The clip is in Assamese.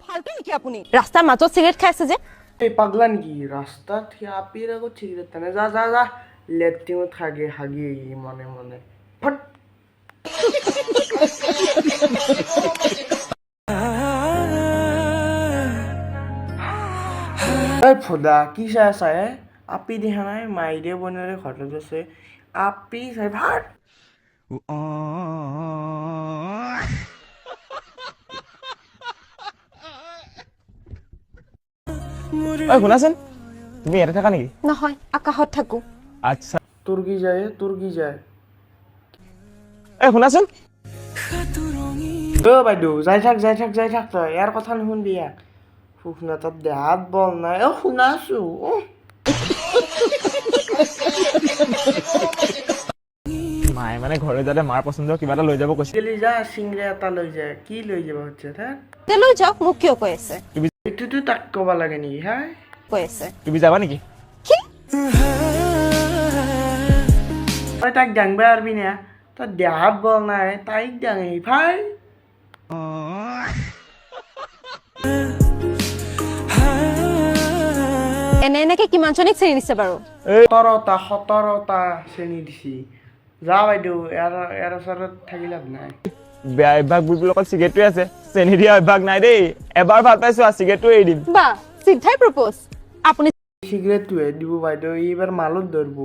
ফালতু নেকি আপুনি ৰাস্তাৰ মাজত চিগাৰেট খাইছে যে এই পাগলা নেকি ৰাস্তাত আপিৰ আগত চিগাৰেট টানে যা যা যা লেট্ৰিনত হাগি মনে মনে ফট এই ফোদা কি চাই আছা আপি দেখা নাই মাইৰে বনালে ঘৰত আছে আপি চাই ভাত শুনাচোন তুমি ইয়াতে থাকা নেকি নহয় আকাশত থাকো আচ্ছা তোৰ কি যায় শুনাচোন বাইদেউ যাই থাক তই ইয়াৰ কথা নুশুনবি ইয়াক শুনা তাত দেহাত বল নাই শুনাছো মায়ে মানে ঘৰে যাতে মাৰ পচন্দৰ কিবা এটা লৈ যাব কৈছে গেলি যা চিংৰা এটা লৈ যায় কি লৈ যাব হচ্ছে তাত লৈ যাওক মোক কিয় কৈ আছে এইটোতো তাক ক'ব লাগে নেকি হা কৈ আছে তুমি যাবা নেকি কি তই তাক দাংবা পাৰবি না তই দেহাত বল নাই তাইক দাঙি ভাই এনেকে কিমানজনীক চেনি দিছে বাৰু 17টা শ্ৰেণী দিছি যা বাইদেউ ইয়াৰ ওচৰত থাকি লাভ নাই বেয়া অভ্যাস বুলিবলৈ অকল চিগাৰেটটোৱে আছে চেনি দিয়া অভ্যাস নাই দেই এবাৰ ভাল পাইছো আৰু চিগাৰেটটো এৰি দিম বা চিধাই প্ৰপ'জ আপুনি চিগাৰেটটোৱে দিব বাইদেউ এইবাৰ মালত ধৰব